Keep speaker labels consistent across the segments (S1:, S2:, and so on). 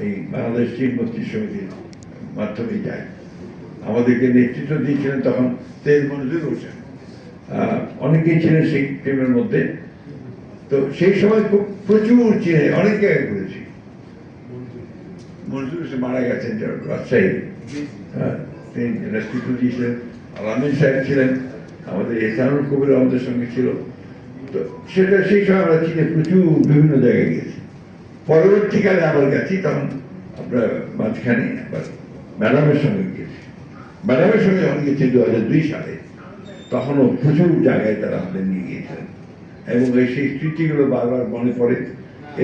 S1: এই বাংলাদেশ চীন মৈত্রী সমিতির মাধ্যমে যায়। আমাদেরকে নেতৃত্ব দিয়েছিলেন তখন তেল মঞ্জুর হোসেন, অনেকেই ছিলেন সেই টিমের মধ্যে। তো সেই সময় খুব প্রচুর চীনে অনেক জায়গায় ঘুরেছি। মঞ্জুর হোসেন মারা গেছেন রাজশাহী, তিনি নেতৃত্ব দিয়েছিলেন। আলামিন সাহেব ছিলেন, আমাদের এহসানুল কবির আমাদের সঙ্গে ছিল। তো সেটা সেই সময় আমরা চীনে প্রচুর বিভিন্ন জায়গায় গেছি। পরবর্তীকালে আবার গেছি, তখন আমরা মাঝখানে আবার ম্যাডামের সঙ্গে গিয়েছি। ম্যাডামের সঙ্গে যখন গেছি 2002 সালে, তখনও প্রচুর জায়গায় তারা আমাদের নিয়ে গিয়েছিলেন এবং সেই স্মৃতিগুলো বারবার মনে পড়ে।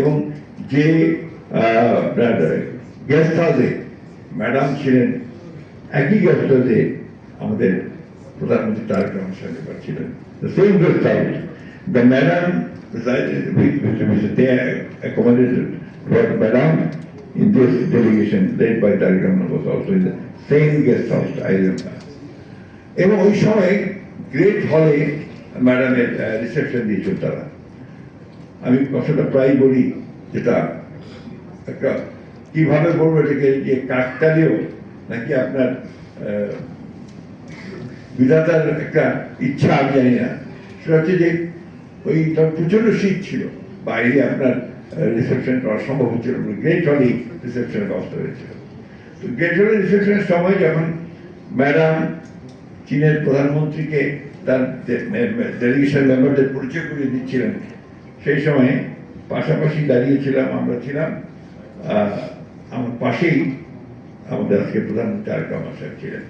S1: এবং যে গেস্ট হাউসে ম্যাডাম ছিলেন, একই গেস্ট হাউসে আমাদের প্রধানমন্ত্রী তারেক রহমান সাহেব ছিলেন। The same guest house. The madam resided they accommodated madam in this delegation led by Tareq Rahman was also in the same guest house, I remember. এবং ওই সময় গ্রেট হলে ম্যাডামের রিসেপশন দিয়েছিল তারা। আমি কথাটা প্রায় বলি, যেটা একটা কিভাবে বলবো এটাকে, যে কাকতালীয় নাকি আপনার বিধাতার একটা ইচ্ছা আমি জানি না। সেটা হচ্ছে যে ওই তখন প্রচন্ড শীত ছিল, বাইরে আপনার রিসেপশন করা সম্ভব হচ্ছিল, গ্রেট হলেই রিসেপশনের ব্যবস্থা হয়েছিল। তো গ্রেট হলের রিসেপশনের সময় যখন ম্যাডাম চীনের প্রধানমন্ত্রীকে তার ডেলিগেশন মেম্বারদের পরিচয় করিয়ে দিচ্ছিলেন, সেই সময় পাশাপাশি দাঁড়িয়েছিলাম, আমরা ছিলাম, আমার পাশেই আমাদের আজকে প্রধানমন্ত্রী তারেক রহমান সাহেব ছিলেন।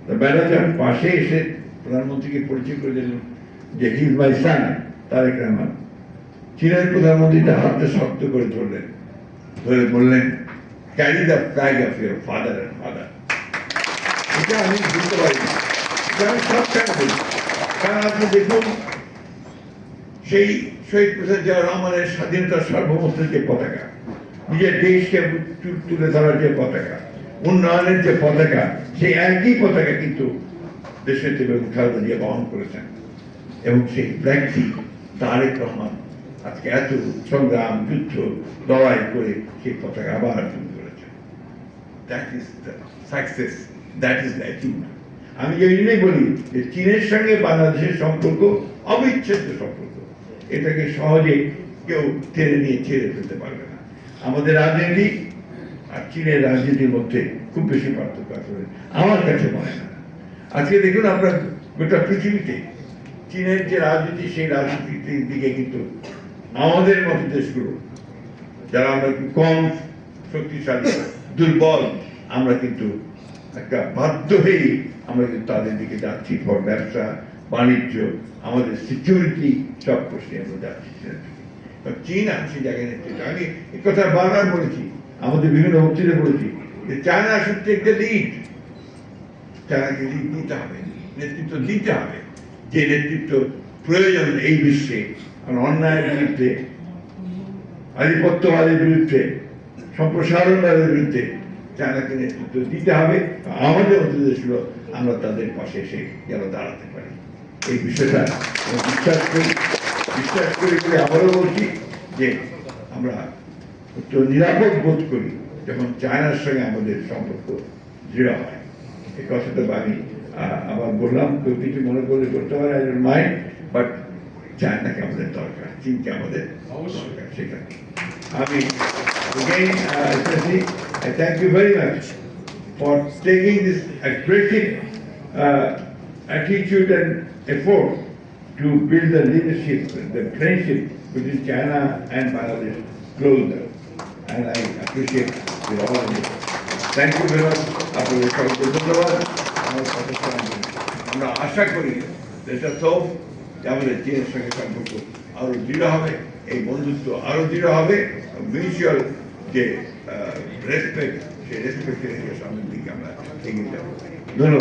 S1: তো ম্যাডাম যখন পাশে এসে প্রধানমন্ত্রীকে পরিচয় করে দিলেন যে হি ইজ মাই সান তারেক রহমান, চীনের প্রধানমন্ত্রী তার হাতটা শক্ত করে ধরলেন, ধরে বললেন, carry the flag of your father and mother. এটা আমি বুঝতে পারি না, এটা আমি সবসময় বলি। কারণ আপনি দেখুন, সেই শহীদ প্রেসিডেন্ট জিয়া রহমানের স্বাধীনতার সার্বভৌমত্বের যে পতাকা, নিজের দেশকে তুলে ধরার যে পতাকা, উন্নয়নের যে পতাকা, সেই একই পতাকা কিন্তু দেশের বেগম খালেদা জিয়া বহন করেছেন। এবং সেই ব্যক্তি তারেক রহমান আজকে এত সংগ্রাম, যুদ্ধ, লড়াই করে সেই পতাকা আবার তুলে ধরেছেন। That is the success, that is the achievement. আমি এই জন্যই বলি যে চীনের সঙ্গে বাংলাদেশের সম্পর্ক অবিচ্ছেদ্য সম্পর্ক, এটাকে সহজে কেউ টেনে নিয়ে ছেড়ে ফেলতে পারবে না। আমাদের রাজনীতি আর চীনের রাজনীতির মধ্যে খুব বেশি পার্থক্য আসলে আমার কাছে মনে হয় না। আজকে দেখুন, আমরা গোটা পৃথিবীতে চীনের যে রাজনীতি, সেই রাজনীতির দিকে কিন্তু আমাদের মতো দেশগুলো, যারা আমরা একটু কম শক্তিশালী, দুর্বল, আমরা কিন্তু একটা বাধ্য হয়েই আমরা কিন্তু তাদের দিকে যাচ্ছি। ফর ব্যবসা বাণিজ্য, আমাদের সিকিউরিটি, সব প্রশ্নে আমরা যাচ্ছি। চীন আছে জায়গায় নেতৃত্ব, আমি এই কথা বারবার বলেছি, আমাদের বিভিন্ন বক্তৃতা বলেছি যে China should take the lead. চায়নাকে লিড নিতে হবে, নেতৃত্ব দিতে হবে, যে নেতৃত্ব প্রয়োজন এই বিশ্বে। অন্যায়ের বিরুদ্ধে, আধিপত্যবাদের বিরুদ্ধে, সম্প্রসারণবাদের বিরুদ্ধে চায়নাকে নেতৃত্ব দিতে হবে। আমাদের মতো দেশগুলো আমরা তাদের পাশে এসে যেন দাঁড়াতে পারি, এই বিষয়টা বিশ্বাস করি বলে আবারও বলছি যে আমরা একটু নিরাপদ বোধ করি যখন চায়নার সঙ্গে আমাদের সম্পর্ক দৃঢ় হয়। এই কথাটা আমি আবার বললাম, কেউ কিছু মনে করলে করতে পারে, আই ডোন্ট মাইন্ড, বাট চায়নাকে আমাদের দরকার, চীনকে আমাদের দরকার। সেখানে আমি again I thank you very much for taking this aggressive attitude and effort to build the leadership, the friendship between China and Bangladesh closer, and I appreciate you all of it. Thank you very much. আপনাদের সবাইকে ধন্যবাদ। আমরা আশা করি দেশটা তো আমাদের চীনের সঙ্গে সম্পর্ক আরো দৃঢ় হবে, এই বন্ধুত্ব আরো দৃঢ় হবে, মিউচুয়াল যে রেসপেক্ট, সেই রেসপেক্টের সামনের দিকে আমরা এগিয়ে যাবো। ধন্যবাদ।